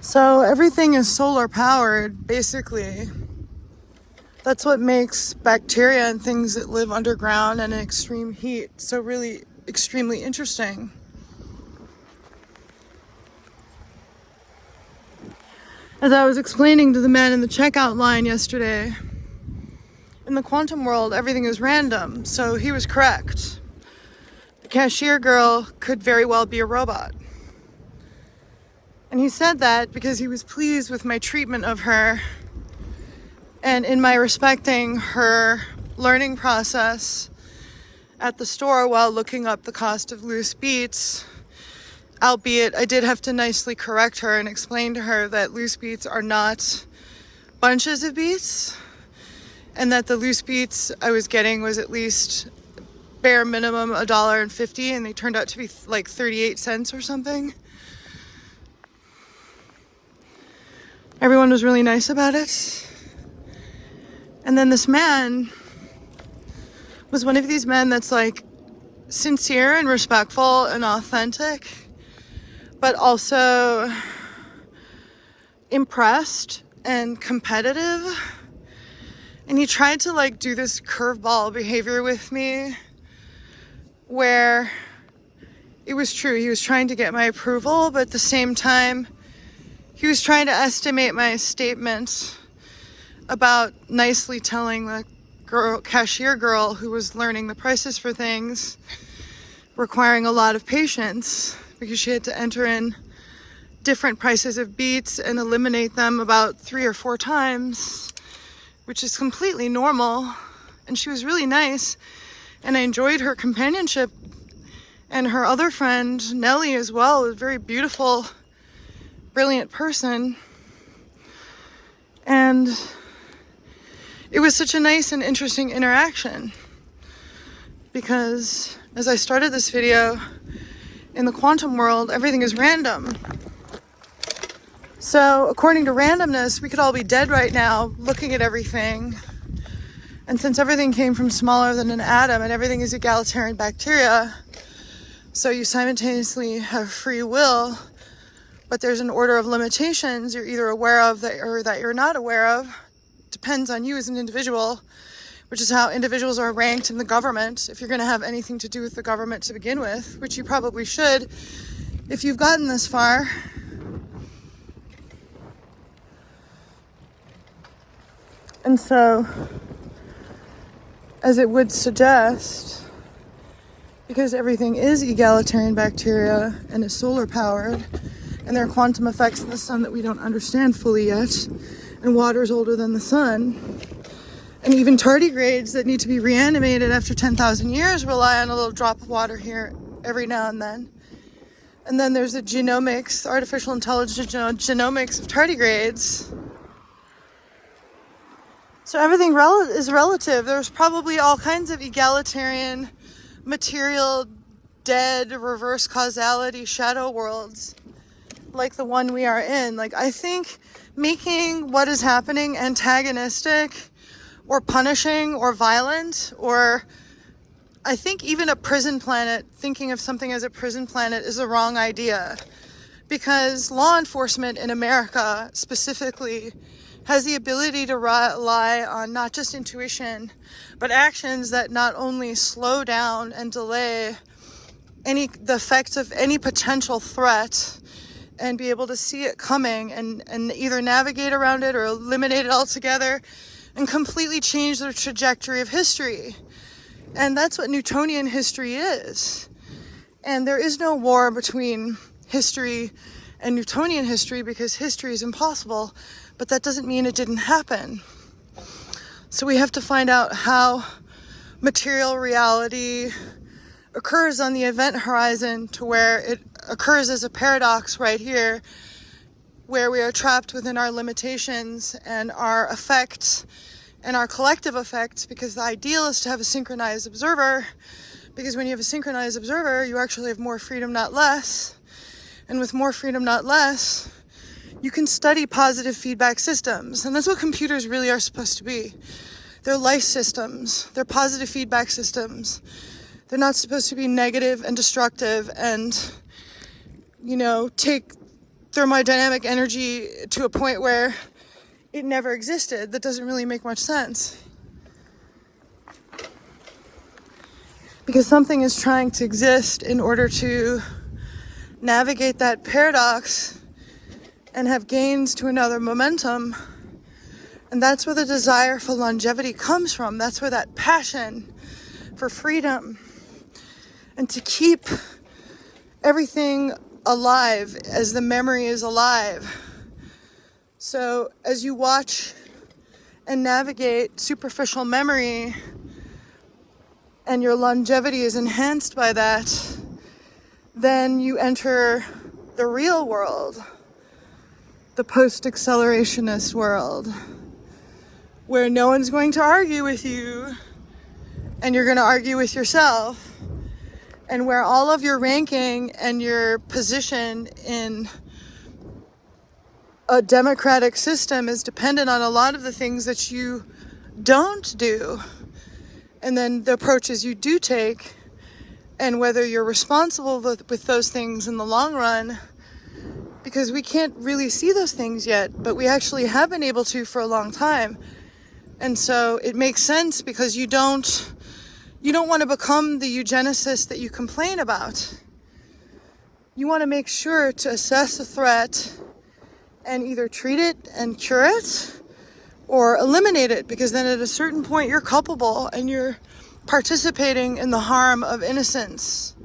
So everything is solar powered, basically. That's what makes bacteria and things that live underground and in extreme heat so really extremely interesting. As I was explaining to the man in the checkout line yesterday, in the quantum world, everything is random, so he was correct. The cashier girl could very well be a robot. And he said that because he was pleased with my treatment of her and in my respecting her learning process at the store while looking up the cost of loose beets. Albeit, I did have to nicely correct her and explain to her that loose beets are not bunches of beets, and that the loose beets I was getting was at least bare minimum $1.50, and they turned out to be like 38 cents or something. Everyone was really nice about it. And then this man was one of these men that's like sincere and respectful and authentic, but also impressed and competitive. And he tried to like do this curveball behavior with me where it was true. He was trying to get my approval, but at the same time, he was trying to estimate my statement about nicely telling the cashier girl who was learning the prices for things, requiring a lot of patience because she had to enter in different prices of beets and eliminate them about 3 or 4 times, which is completely normal. And she was really nice, and I enjoyed her companionship. And her other friend, Nellie, as well, was a very beautiful, brilliant person. And it was such a nice and interesting interaction because as I started this video, in the quantum world, everything is random. So according to randomness, we could all be dead right now looking at everything. And since everything came from smaller than an atom and everything is egalitarian bacteria, so you simultaneously have free will, but there's an order of limitations you're either aware of or that you're not aware of. Depends on you as an individual, which is how individuals are ranked in the government. If you're going to have anything to do with the government to begin with, which you probably should if you've gotten this far. And so, as it would suggest, because everything is egalitarian bacteria and is solar powered, and there are quantum effects in the sun that we don't understand fully yet, and water is older than the sun, and even tardigrades that need to be reanimated after 10,000 years rely on a little drop of water here every now and then. And then there's the genomics, artificial intelligence genomics of tardigrades. So everything is relative. There's probably all kinds of egalitarian, material, dead, reverse causality shadow worlds like the one we are in. Like, I think making what is happening antagonistic or punishing or violent, or I think even a prison planet, thinking of something as a prison planet is a wrong idea, because law enforcement in America specifically has the ability to rely on not just intuition, but actions that not only slow down and delay the effects of any potential threat and be able to see it coming and either navigate around it or eliminate it altogether and completely change the trajectory of history. And that's what Newtonian history is. And there is no war between history and Newtonian history because history is impossible, but that doesn't mean it didn't happen. So we have to find out how material reality occurs on the event horizon to where it occurs as a paradox right here, where we are trapped within our limitations and our effects and our collective effects, because the ideal is to have a synchronized observer, because when you have a synchronized observer, you actually have more freedom, not less. And with more freedom, not less, you can study positive feedback systems. And that's what computers really are supposed to be. They're life systems. They're positive feedback systems. They're not supposed to be negative and destructive and, take thermodynamic energy to a point where it never existed. That doesn't really make much sense. Because something is trying to exist in order to navigate that paradox and have gains to another momentum. And that's where the desire for longevity comes from. That's where that passion for freedom and to keep everything alive as the memory is alive. So as you watch and navigate superficial memory and your longevity is enhanced by that, then you enter the real world, the post-accelerationist world, where no one's going to argue with you and you're going to argue with yourself, and where all of your ranking and your position in a democratic system is dependent on a lot of the things that you don't do, and then the approaches you do take, and whether you're responsible with those things in the long run, because we can't really see those things yet, but we actually have been able to for a long time. And so it makes sense, because you don't want to become the eugenicist that you complain about. You want to make sure to assess a threat and either treat it and cure it or eliminate it, because then at a certain point you're culpable and you're participating in the harm of innocence.